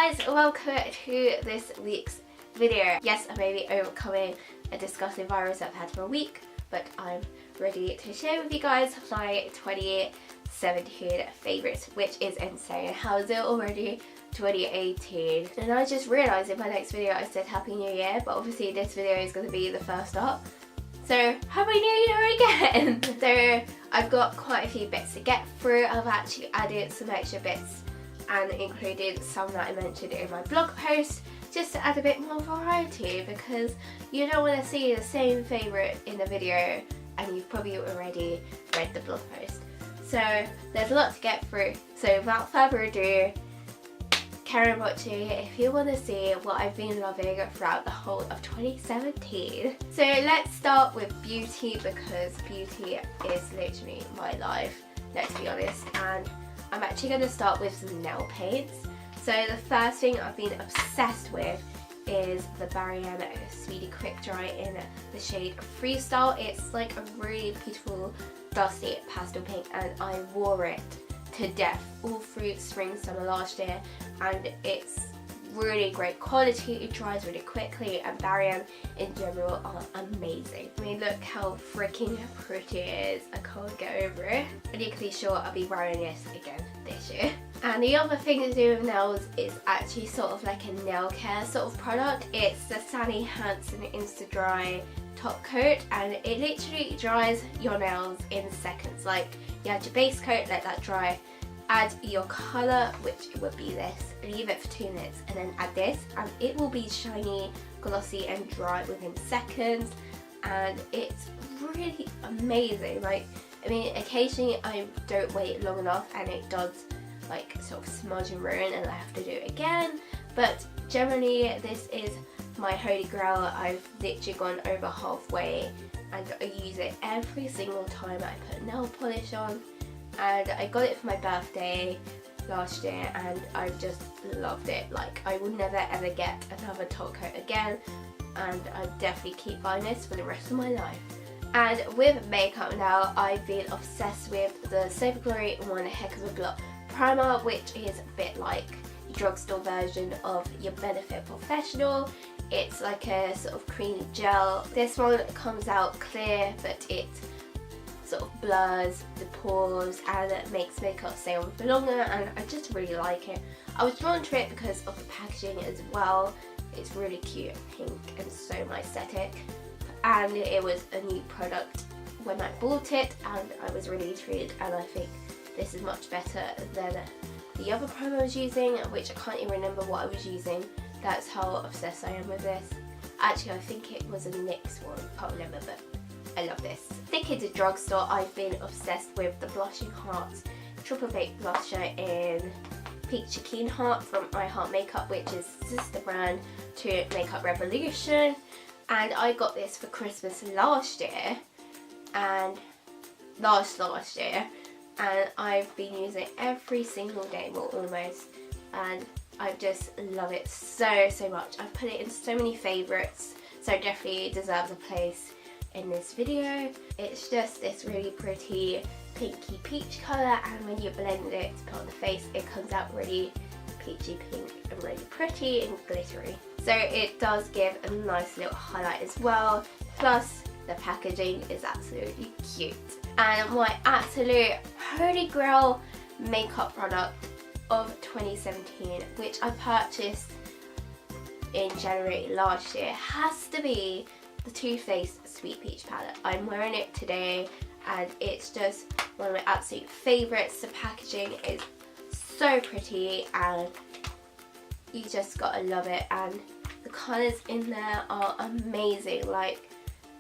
guys, welcome to this week's video. Yes, I may be overcoming a disgusting virus I've had for a week, but I'm ready to share with you guys my 2017 favourites, which is insane. How is it already 2018? And I just realised in my next video I said Happy New Year, but obviously this video is going to be the first up. So Happy New Year again! So I've got quite a few bits to get through. I've actually added some extra bits and included some that I mentioned in my blog post just to add a bit more variety, because you don't want to see the same favourite in the video and you've probably already read the blog post. So there's a lot to get through. So without further ado, carry on watching if you want to see what I've been loving throughout the whole of 2017. So let's start with beauty, because beauty is literally my life, let's be honest, and I'm actually going to start with some nail paints. So the first thing I've been obsessed with is the Barry-M Sweetie Quick Dry in the shade Freestyle. It's like a really beautiful dusty pastel pink and I wore it to death all through spring summer last year, and it's really great quality, it dries really quickly, and Barry-M in general are amazing. I mean, look how freaking pretty it is, I can't get over it. And you can be sure I'll be wearing this again this year. And the other thing to do with nails is actually sort of like a nail care sort of product. It's the Sally Hansen Insta Dry top coat, and it literally dries your nails in seconds. Like, you add your base coat, let that dry, add your colour, which would be this, leave it for 2 minutes, and then add this, and it will be shiny, glossy and dry within seconds, and it's really amazing. Like, I mean, occasionally I don't wait long enough and it does like sort of smudge and ruin and I have to do it again, but generally this is my holy grail. I've literally gone over halfway and I use it every single time I put nail polish on, and I got it for my birthday last year and I just loved it. Like, I will never ever get another top coat again, and I definitely keep buying this for the rest of my life. And with makeup now, I've been obsessed with the Soap Glory One Heck of a Blot primer, which is a bit like the drugstore version of your Benefit Professional. It's like a sort of creamy gel. This one comes out clear, but it sort of blurs the pores and it makes makeup stay on for longer, and I just really like it. I was drawn to it because of the packaging as well. It's really cute and pink and so my aesthetic, and it was a new product when I bought it and I was really intrigued, and I think this is much better than the other primer I was using, which I can't even remember what I was using. That's how obsessed I am with this. Actually, I think it was a NYX one, can't remember, but I love this. Sticking to drugstore, I've been obsessed with the Blushing Hearts Triple Baked Blusher in Peachy Keen Heart from I Heart Makeup, which is sister brand to Makeup Revolution. And I got this for Christmas last year, and last year, and I've been using it every single day, well, almost, and I just love it so much. I've put it in so many favourites, so it definitely deserves a place in this video. It's just this really pretty pinky peach colour, and when you blend it to put on the face, it comes out really peachy pink and really pretty and glittery. So it does give a nice little highlight as well, plus the packaging is absolutely cute. And my absolute holy grail makeup product of 2017, which I purchased in January last year, has to be the Too Faced Sweet Peach palette. I'm wearing it today and it's just one of my absolute favourites. The packaging is so pretty and you just gotta love it, and the colours in there are amazing. Like,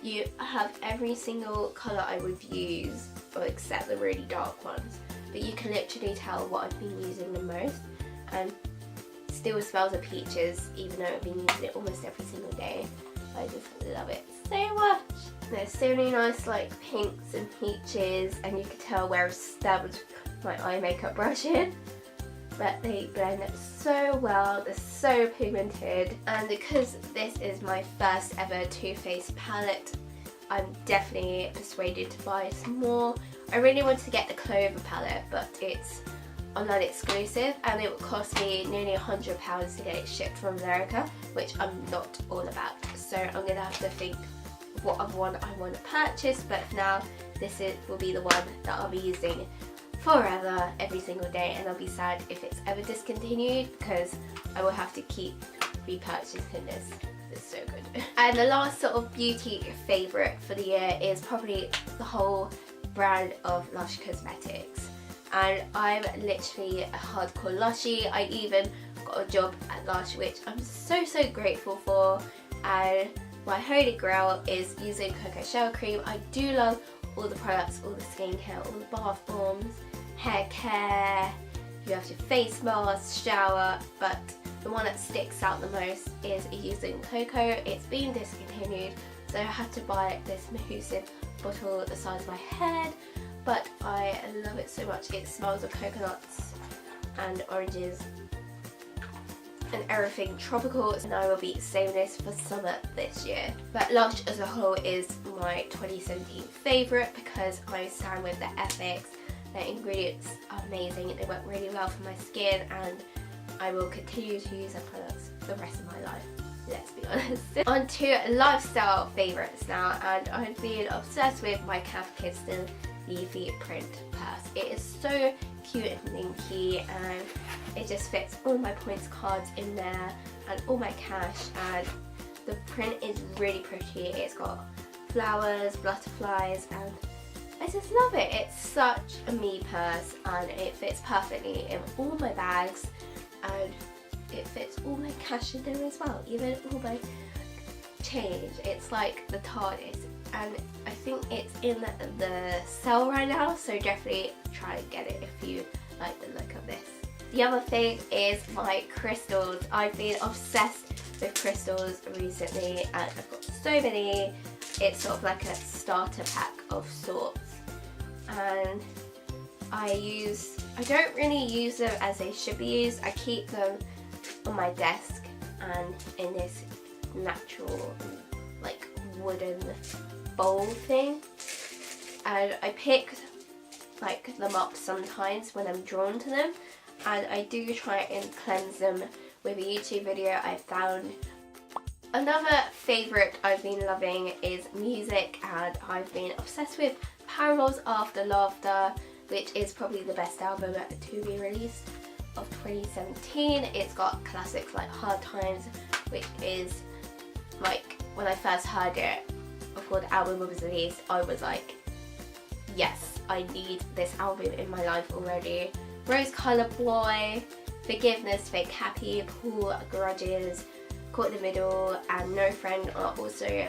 you have every single colour I would use, well, except the really dark ones, but you can literally tell what I've been using the most, and it still smells of peaches even though I've been using it almost every single day. I just love it so much. There's so many nice like pinks and peaches, and you can tell where I've stabbed my eye makeup brush in, but they blend so well, they're so pigmented, and because this is my first ever Too Faced palette, I'm definitely persuaded to buy some more. I really wanted to get the Clover palette, but it's online exclusive, and it would cost me nearly £100 to get it shipped from America, which I'm not all about. So I'm gonna have to think of what other one I want to purchase, but for now this will be the one that I'll be using forever, every single day, and I'll be sad if it's ever discontinued because I will have to keep repurchasing this. It's so good. And the last sort of beauty favourite for the year is probably the whole brand of Lush cosmetics. And I'm literally a hardcore Lushie. I even got a job at Lush, which I'm so grateful for. And my holy grail is using cocoa shell cream. I do love all the products, all the skincare, all the bath bombs, hair care, you have your face mask, shower, but the one that sticks out the most is using cocoa. It's been discontinued, so I had to buy this massive bottle the size of my head, but I love it so much. It smells of coconuts and oranges and everything tropical, and I will be saving this for summer this year. But Lush as a whole is my 2017 favourite because I stand with the ethics. Their ingredients are amazing, they work really well for my skin, and I will continue to use their products for the rest of my life, let's be honest. On to lifestyle favourites now, and I've been obsessed with my Cath Kidston leafy print purse. It is so cute and dinky, and it just fits all my points cards in there and all my cash, and the print is really pretty. It's got flowers, butterflies, and I just love it. It's such a me purse, and it fits perfectly in all my bags, and it fits all my cash in there as well, even all my change. It's like the TARDIS, and I think it's in the sale right now, so definitely try and get it if you like the look of this. The other thing is my crystals. I've been obsessed with crystals recently, and I've got so many. It's sort of like a starter pack of sorts, and I don't really use them as they should be used. I keep them on my desk and in this natural like wooden bowl thing, and I pick like them up sometimes when I'm drawn to them, and I do try and cleanse them with a YouTube video I found. Another favourite I've been loving is music, and I've been obsessed with Paramore's After Laughter, which is probably the best album to be released of 2017. It's got classics like Hard Times, which is like, when I first heard it before the album was released, I was like, yes, I need this album in my life already. Rose Colored Boy, Forgiveness, Fake Happy, Pool, Grudges, Caught in the Middle, and No Friend are also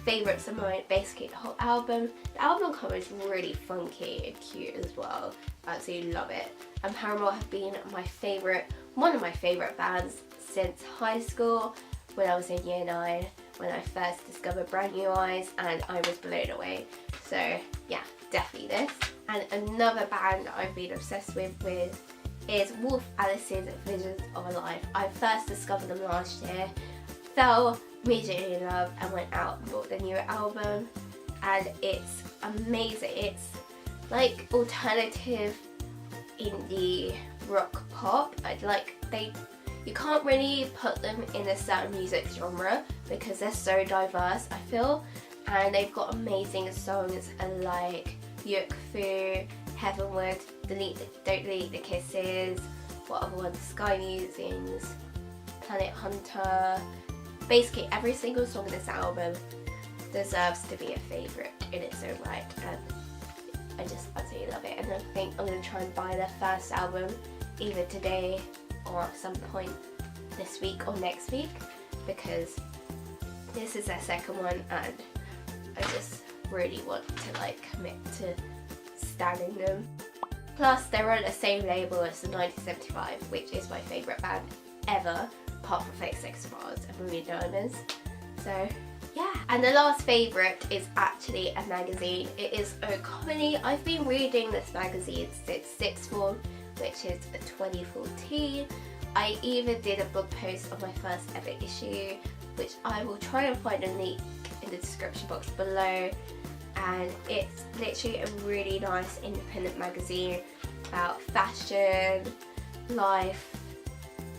favourites of mine. Basically the whole album. The album cover is really funky and cute as well. I absolutely love it. And Paramore have been one of my favourite bands since high school, when I was in year 9, when I first discovered Brand New Eyes, and I was blown away. So yeah, definitely this. And another band I've been obsessed with is Wolf Alice's Visions of a Life. I first discovered them last year, fell immediately in love, and went out and bought the new album, and it's amazing. It's like alternative indie rock pop. You can't really put them in a certain music genre because they're so diverse, I feel, and they've got amazing songs like Yuk Fu, Heavenward, Don't Delete the Kisses, what other ones, Sky Musings, Planet Hunter. Basically every single song in this album deserves to be a favourite in its own right, and I just absolutely love it. And I think I'm going to try and buy their first album either today or at some point this week or next week, because this is their second one, and I just really want to like commit to standing them. Plus they're on the same label as the 1975, which is my favourite band ever, apart from Fake Sex Bars and Marie Diamonds. So yeah. And the last favourite is actually a magazine. It is a comedy. I've been reading this magazine since sixth form, which is 2014. I even did a blog post of my first ever issue, which I will try and find a link in the description box below. And it's literally a really nice independent magazine, about fashion, life,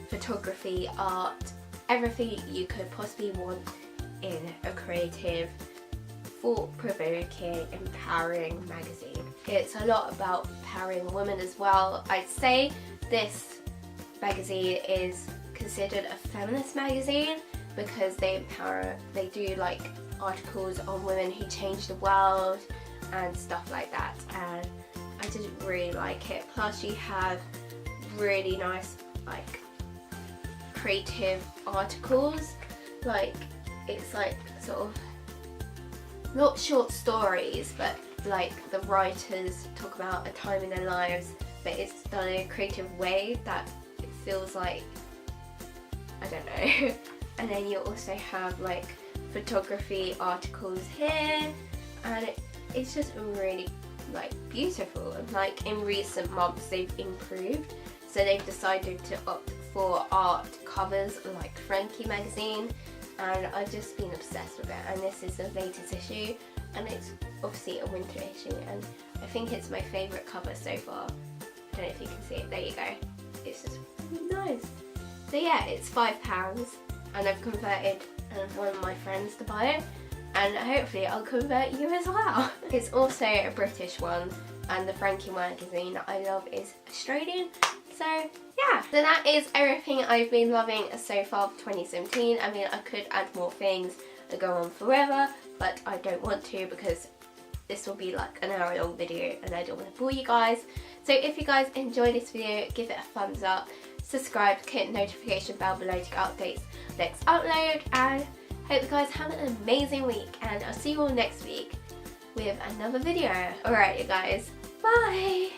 photography, art, everything you could possibly want in a creative, thought-provoking, empowering magazine. It's a lot about empowering women as well. I'd say this magazine is considered a feminist magazine because they do like articles on women who changed the world and stuff like that, and I just really like it. Plus you have really nice like creative articles, like it's like sort of not short stories, but like the writers talk about a time in their lives, but it's done in a creative way that it feels like, I don't know. And then you also have like photography articles here, and it's just really like beautiful. And like in recent months they've improved, so they've decided to opt for art covers like Frankie magazine, and I've just been obsessed with it. And this is the latest issue, and it's obviously a winter issue, and I think it's my favourite cover so far. I don't know if you can see it, there you go. It's just really nice. So yeah, it's £5, and I've converted one of my friends to buy it, and hopefully I'll convert you as well. It's also a British one, and the Frankie magazine that I love is Australian. So yeah, so that is everything I've been loving so far for 2017. I mean, I could add more things and go on forever, but I don't want to because this will be like an hour long video and I don't want to bore you guys. So if you guys enjoyed this video, give it a thumbs up, subscribe, hit the notification bell below to get updates next upload, and hope you guys have an amazing week, and I'll see you all next week with another video. Alright you guys, bye!